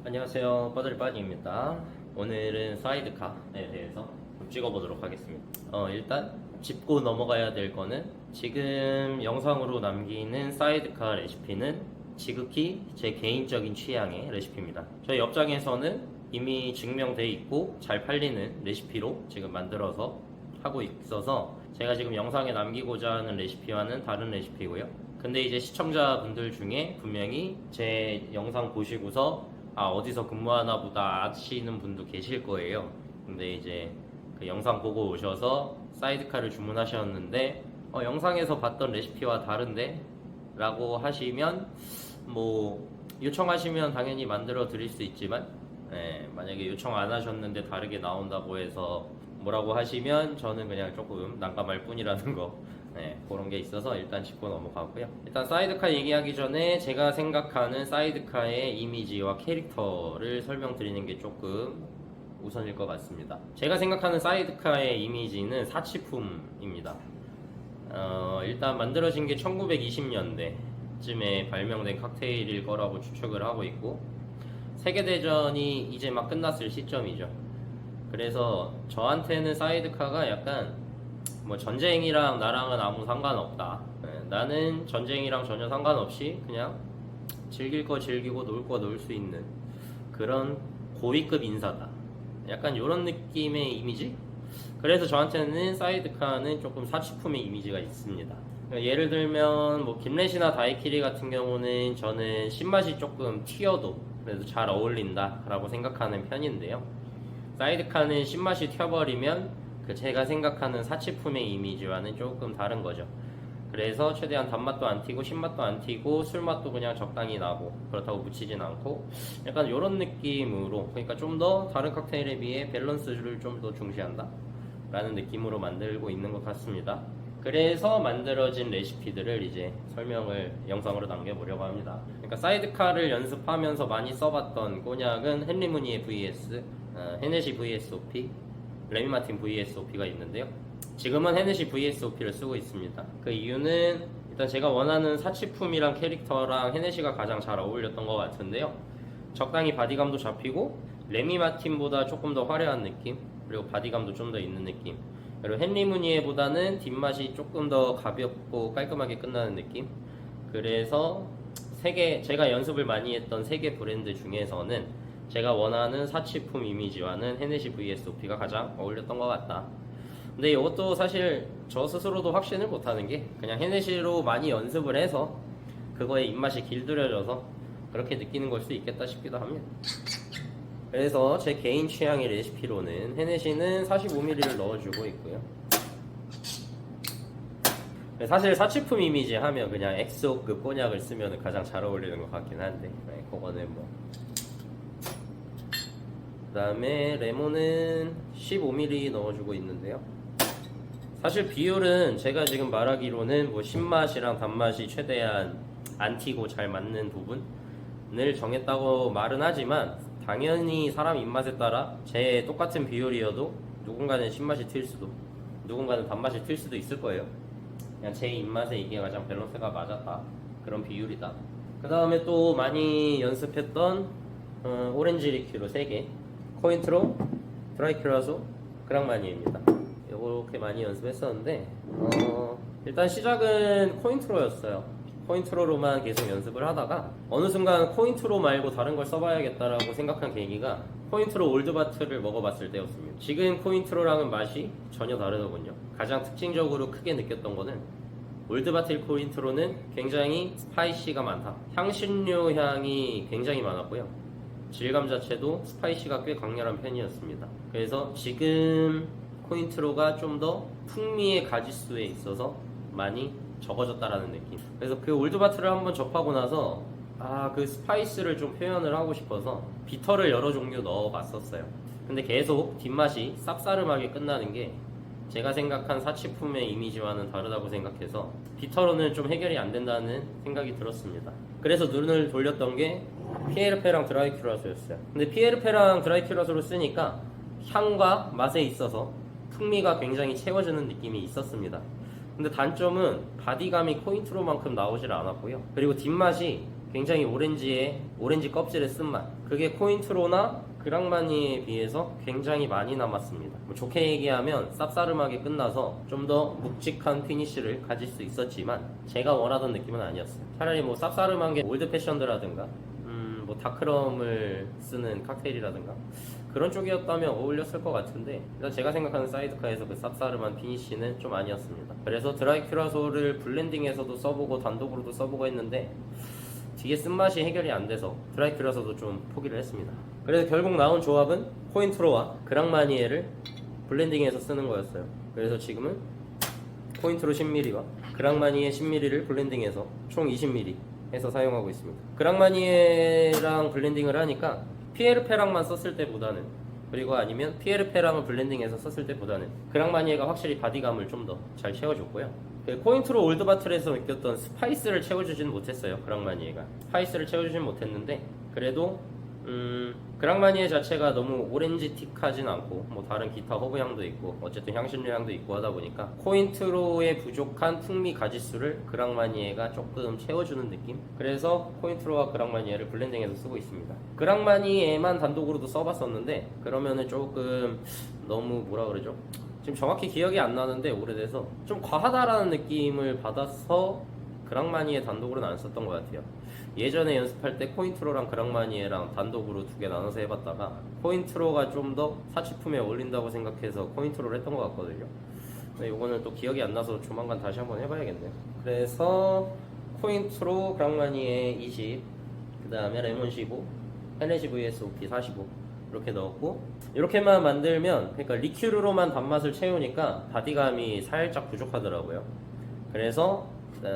안녕하세요, 빠들빠니입니다. 오늘은 사이드카에 대해서 찍어보도록 하겠습니다. 일단 짚고 넘어가야 될 거는 지금 영상으로 남기는 사이드카 레시피는 지극히 제 개인적인 취향의 레시피입니다. 저희 업장에서는 이미 증명돼 있고 잘 팔리는 레시피로 지금 만들어서 하고 있어서 제가 지금 영상에 남기고자 하는 레시피와는 다른 레시피고요. 근데 이제 시청자분들 중에 분명히 제 영상 보시고서 어디서 근무하나 보다 아시는 분도 계실 거예요. 근데 이제 그 영상 보고 오셔서 사이드카를 주문하셨는데 영상에서 봤던 레시피와 다른데? 라고 하시면 뭐 요청하시면 당연히 만들어 드릴 수 있지만 만약에 요청 안 하셨는데 다르게 나온다고 해서 뭐라고 하시면 저는 그냥 조금 난감할 뿐이라는 거 그런 게 있어서 일단 짚고 넘어가고요. 일단 사이드카 얘기하기 전에 제가 생각하는 사이드카의 이미지와 캐릭터를 설명드리는 게 조금 우선일 것 같습니다. 제가 생각하는 사이드카의 이미지는 사치품입니다. 일단 만들어진 게 1920년대쯤에 발명된 칵테일일 거라고 추측을 하고 있고 세계대전이 이제 막 끝났을 시점이죠. 그래서 저한테는 사이드카가 약간 뭐 전쟁이랑 나랑은 아무 상관없다. 나는 전쟁이랑 전혀 상관없이 그냥 즐길 거 즐기고 놀 거 놀 수 있는 그런 고위급 인사다. 약간 이런 느낌의 이미지? 그래서 저한테는 사이드카는 조금 사치품의 이미지가 있습니다. 예를 들면 뭐 김래시나 다이키리 같은 경우는 저는 신맛이 조금 튀어도 그래도 잘 어울린다 라고 생각하는 편인데요. 사이드카는 신맛이 튀어버리면 제가 생각하는 사치품의 이미지와는 조금 다른 거죠. 그래서 최대한 단맛도 안 튀고 신맛도 안 튀고 술맛도 그냥 적당히 나고 그렇다고 묻히진 않고 약간 이런 느낌으로, 그러니까 좀 더 다른 칵테일에 비해 밸런스를 좀 더 중시한다 라는 느낌으로 만들고 있는 것 같습니다. 그래서 만들어진 레시피들을 이제 설명을 영상으로 남겨보려고 합니다. 그러니까 사이드카를 연습하면서 많이 써봤던 꼬냑은 헨리 무니에 vs 헤네시 VSOP, 레미마틴 VSOP가 있는데요. 지금은 헤네시 VSOP를 쓰고 있습니다. 그 이유는 일단 제가 원하는 사치품이랑 캐릭터랑 헤네시가 가장 잘 어울렸던 것 같은데요. 적당히 바디감도 잡히고 레미마틴보다 조금 더 화려한 느낌, 그리고 바디감도 좀 더 있는 느낌, 그리고 헨리 무니에보다는 뒷맛이 조금 더 가볍고 깔끔하게 끝나는 느낌. 그래서 제가 연습을 많이 했던 세 개 브랜드 중에서는 제가 원하는 사치품 이미지와는 헤네시 VSOP가 가장 어울렸던 것 같다. 근데 이것도 사실 저 스스로도 확신을 못하는 게 그냥 헤네시로 많이 연습을 해서 그거에 입맛이 길들여져서 그렇게 느끼는 걸 수 있겠다 싶기도 합니다. 그래서 제 개인 취향의 레시피로는 헤네시는 45ml를 넣어주고 있고요. 사실 사치품 이미지 하면 그냥 엑소급 꼬냑을 쓰면 가장 잘 어울리는 것 같긴 한데 그거는 뭐. 그 다음에 레몬은 15ml 넣어주고 있는데요. 사실 비율은 제가 지금 말하기로는 뭐 신맛이랑 단맛이 최대한 안 튀고 잘 맞는 부분을 정했다고 말은 하지만 당연히 사람 입맛에 따라 제 똑같은 비율이어도 누군가는 신맛이 튈 수도 누군가는 단맛이 튈 수도 있을 거예요. 그냥 제 입맛에 이게 가장 밸런스가 맞았다, 그런 비율이다. 그 다음에 또 많이 연습했던 오렌지 리큐르 3개, 코인트로, 드라이큐라소, 그랑마니에입니다. 이렇게 많이 연습했었는데 일단 시작은 코인트로였어요. 코인트로로만 계속 연습을 하다가 어느 순간 코인트로 말고 다른 걸 써봐야겠다라고 생각한 계기가 코인트로 올드바트를 먹어봤을 때였습니다. 지금 코인트로랑은 맛이 전혀 다르더군요. 가장 특징적으로 크게 느꼈던 거는 올드바틀 코인트로는 굉장히 스파이시가 많다. 향신료 향이 굉장히 많았고요. 질감 자체도 스파이시가 꽤 강렬한 편이었습니다. 그래서 지금 코인트로가 좀 더 풍미의 가지수에 있어서 많이 적어졌다라는 느낌. 그래서 그 올드바트를 한번 접하고 나서 그 스파이스를 좀 표현을 하고 싶어서 비터를 여러 종류 넣어봤었어요. 근데 계속 뒷맛이 쌉싸름하게 끝나는 게 제가 생각한 사치품의 이미지와는 다르다고 생각해서 비터로는 좀 해결이 안 된다는 생각이 들었습니다. 그래서 눈을 돌렸던 게 피에르페랑 드라이큐라소였어요. 근데 피에르페랑 드라이큐라소를 쓰니까 향과 맛에 있어서 풍미가 굉장히 채워지는 느낌이 있었습니다. 근데 단점은 바디감이 코인트로만큼 나오질 않았고요. 그리고 뒷맛이 굉장히 오렌지 껍질의 쓴맛, 그게 코인트로나 그랑마니에 비해서 굉장히 많이 남았습니다. 뭐 좋게 얘기하면 쌉싸름하게 끝나서 좀 더 묵직한 피니쉬를 가질 수 있었지만 제가 원하던 느낌은 아니었어요. 차라리 뭐 쌉싸름한 게 올드 패션드라든가 뭐 다크럼을 쓰는 칵테일이라든가 그런 쪽이었다면 어울렸을 것 같은데, 일단 제가 생각하는 사이드카에서 그 쌉싸름한 피니쉬는 좀 아니었습니다. 그래서 드라이 큐라솔을 블렌딩에서도 써보고 단독으로도 써보고 했는데 뒤에 쓴맛이 해결이 안 돼서 드라이 큐라솔도 좀 포기를 했습니다. 그래서 결국 나온 조합은 코인트로와 그랑마니에를 블렌딩해서 쓰는 거였어요. 그래서 지금은 코인트로 10ml와 그랑마니에 10ml를 블렌딩해서 총 20ml 해서 사용하고 있습니다. 그랑마니에랑 블렌딩을 하니까 피에르페랑만 썼을 때보다는, 그리고 아니면 피에르페랑을 블렌딩해서 썼을 때보다는 그랑마니에가 확실히 바디감을 좀 더 잘 채워줬고요. 코인트로 올드바틀에서 느꼈던 스파이스를 채워주지는 못했어요. 그랑마니에가 스파이스를 채워주지는 못했는데, 그래도 그랑마니에 자체가 너무 오렌지틱하진 않고 뭐 다른 기타 허브향도 있고 어쨌든 향신료 향도 있고 하다 보니까 코인트로의 부족한 풍미 가지수를 그랑마니에가 조금 채워주는 느낌? 그래서 코인트로와 그랑마니에를 블렌딩해서 쓰고 있습니다. 그랑마니에만 단독으로도 써봤었는데 그러면은 조금 너무 뭐라 그러죠? 지금 정확히 기억이 안 나는데 오래돼서 좀 과하다라는 느낌을 받아서 그랑마니에 단독으로는 안 썼던 것 같아요. 예전에 연습할 때 코인트로랑 그랑마니에랑 단독으로 두 개 나눠서 해봤다가 코인트로가 좀 더 사치품에 어울린다고 생각해서 코인트로를 했던 것 같거든요. 근데 이거는 또 기억이 안 나서 조만간 다시 한번 해봐야겠네요. 그래서 코인트로 그랑마니에 20, 그 다음에 레몬 15, 헤네시 VSOP 45 이렇게 넣었고, 이렇게만 만들면, 그러니까 리큐르로만 단맛을 채우니까 바디감이 살짝 부족하더라고요. 그래서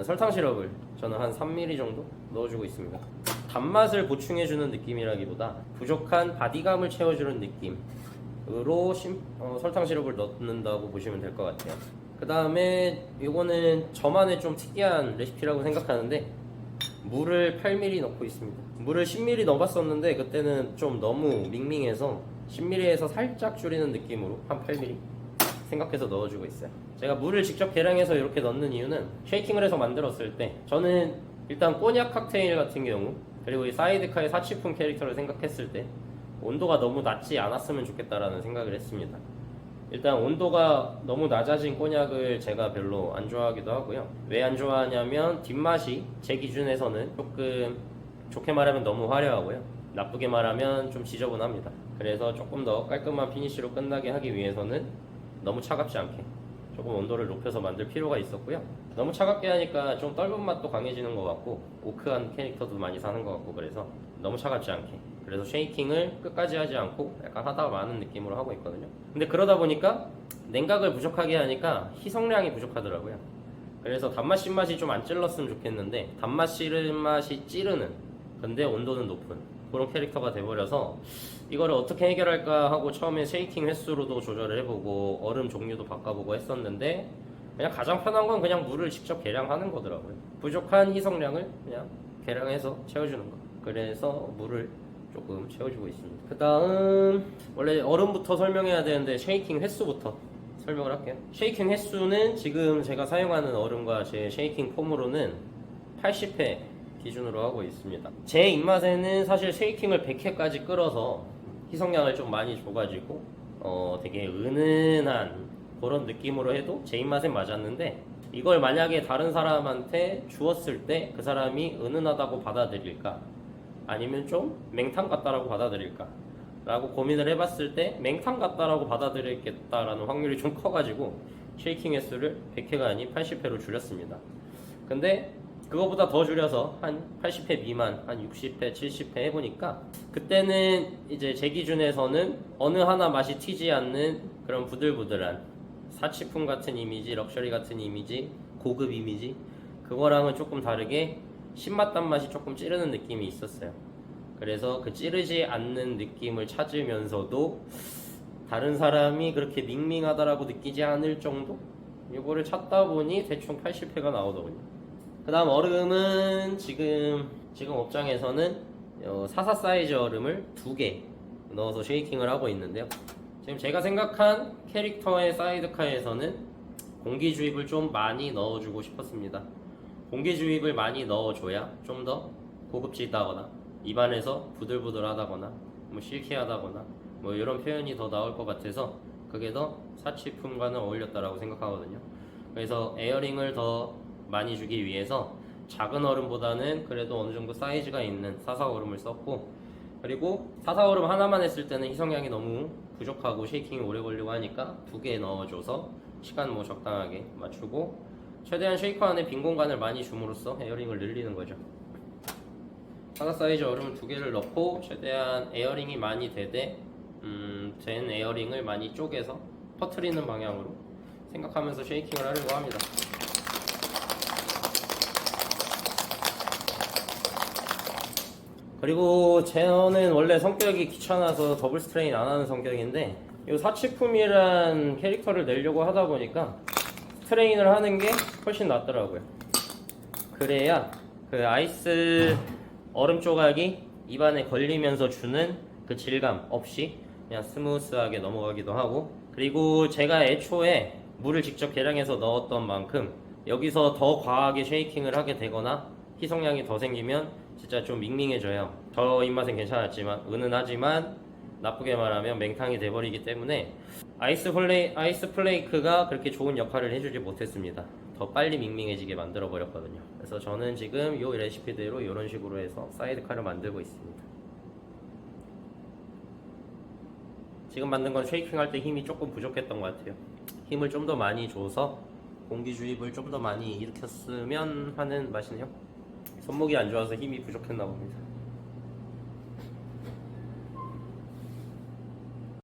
설탕 시럽을 저는 한 3ml 정도 넣어주고 있습니다. 단맛을 보충해주는 느낌이라기보다 부족한 바디감을 채워주는 느낌으로 설탕 시럽을 넣는다고 보시면 될 것 같아요. 그 다음에 이거는 저만의 좀 특이한 레시피라고 생각하는데 물을 8ml 넣고 있습니다. 물을 10ml 넣어봤었는데 그때는 좀 너무 밍밍해서 10ml에서 살짝 줄이는 느낌으로 한 8ml 생각해서 넣어주고 있어요. 제가 물을 직접 계량해서 이렇게 넣는 이유는 쉐이킹을 해서 만들었을 때 저는 일단 꼬냑 칵테일 같은 경우, 그리고 이 사이드카의 사치품 캐릭터를 생각했을 때 온도가 너무 낮지 않았으면 좋겠다라는 생각을 했습니다. 일단 온도가 너무 낮아진 꼬냑을 제가 별로 안 좋아하기도 하고요. 왜 안 좋아하냐면 뒷맛이 제 기준에서는 조금 좋게 말하면 너무 화려하고요, 나쁘게 말하면 좀 지저분합니다. 그래서 조금 더 깔끔한 피니쉬로 끝나게 하기 위해서는 너무 차갑지 않게 조금 온도를 높여서 만들 필요가 있었고요. 너무 차갑게 하니까 좀 떫은 맛도 강해지는 것 같고 오크한 캐릭터도 많이 사는 것 같고, 그래서 너무 차갑지 않게, 그래서 쉐이킹을 끝까지 하지 않고 약간 하다가 마는 느낌으로 하고 있거든요. 근데 그러다 보니까 냉각을 부족하게 하니까 희석량이 부족하더라고요. 그래서 단맛 신맛이 좀 안 찔렀으면 좋겠는데 단맛 신맛이 찌르는, 근데 온도는 높은 그런 캐릭터가 돼버려서 이거를 어떻게 해결할까 하고 처음에 쉐이킹 횟수로도 조절을 해보고 얼음 종류도 바꿔보고 했었는데 그냥 가장 편한 건 그냥 물을 직접 계량하는 거더라고요. 부족한 희석량을 그냥 계량해서 채워주는 거. 그래서 물을 조금 채워주고 있습니다. 그 다음 원래 얼음부터 설명해야 되는데 쉐이킹 횟수부터 설명을 할게요. 쉐이킹 횟수는 지금 제가 사용하는 얼음과 제 쉐이킹 폼으로는 80회 기준으로 하고 있습니다. 제 입맛에는 사실 쉐이킹을 100회까지 끓여서 희석량을 좀 많이 줘가지고 되게 은은한 그런 느낌으로 해도 제 입맛에 맞았는데, 이걸 만약에 다른 사람한테 주었을 때 그 사람이 은은하다고 받아들일까 아니면 좀 맹탕 같다라고 받아들일까 라고 고민을 해봤을 때 맹탕 같다라고 받아들이겠다라는 확률이 좀 커가지고 쉐이킹 횟수를 100회가 아닌 80회로 줄였습니다. 근데 그거보다 더 줄여서 한 80회 미만, 한 60회, 70회 해보니까 그때는 이제 제 기준에서는 어느 하나 맛이 튀지 않는 그런 부들부들한 사치품 같은 이미지, 럭셔리 같은 이미지, 고급 이미지, 그거랑은 조금 다르게 신맛 단맛이 조금 찌르는 느낌이 있었어요. 그래서 그 찌르지 않는 느낌을 찾으면서도 다른 사람이 그렇게 밍밍하다라고 느끼지 않을 정도? 이거를 찾다 보니 대충 80회가 나오더군요. 그 다음 얼음은 지금 업장에서는 44 사이즈 얼음을 2개 넣어서 쉐이킹을 하고 있는데요. 지금 제가 생각한 캐릭터의 사이드카에서는 공기 주입을 좀 많이 넣어주고 싶었습니다. 공기 주입을 많이 넣어줘야 좀 더 고급지다거나 입안에서 부들부들하다거나 뭐 실키하다거나 뭐 이런 표현이 더 나올 것 같아서 그게 더 사치품과는 어울렸다라고 생각하거든요. 그래서 에어링을 더 많이 주기 위해서 작은 얼음보다는 그래도 어느 정도 사이즈가 있는 사사 얼음을 썼고, 그리고 사사 얼음 하나만 했을 때는 희석량이 너무 부족하고 쉐이킹이 오래 걸리고 하니까 2개 넣어줘서 시간 뭐 적당하게 맞추고 최대한 쉐이커 안에 빈 공간을 많이 줌으로써 에어링을 늘리는 거죠. 사사 사이즈 얼음 2개를 넣고 최대한 에어링이 많이 된 에어링을 많이 쪼개서 퍼트리는 방향으로 생각하면서 쉐이킹을 하려고 합니다. 그리고 저는 원래 성격이 귀찮아서 더블 스트레인 안 하는 성격인데 이 사치품이란 캐릭터를 내려고 하다 보니까 스트레인을 하는 게 훨씬 낫더라고요. 그래야 그 아이스 얼음 조각이 입안에 걸리면서 주는 그 질감 없이 그냥 스무스하게 넘어가기도 하고, 그리고 제가 애초에 물을 직접 계량해서 넣었던 만큼 여기서 더 과하게 쉐이킹을 하게 되거나 희석량이 더 생기면 진짜 좀 밍밍해져요. 저 입맛엔 괜찮았지만 은은하지만 나쁘게 말하면 맹탕이 돼버리기 때문에 아이스 플레이크가 그렇게 좋은 역할을 해주지 못했습니다. 더 빨리 밍밍해지게 만들어 버렸거든요. 그래서 저는 지금 이 레시피대로 이런 식으로 해서 사이드카를 만들고 있습니다. 지금 만든 건 쉐이킹 할 때 힘이 조금 부족했던 것 같아요. 힘을 좀 더 많이 줘서 공기 주입을 좀 더 많이 일으켰으면 하는 맛이네요. 손목이 안 좋아서 힘이 부족했나 봅니다.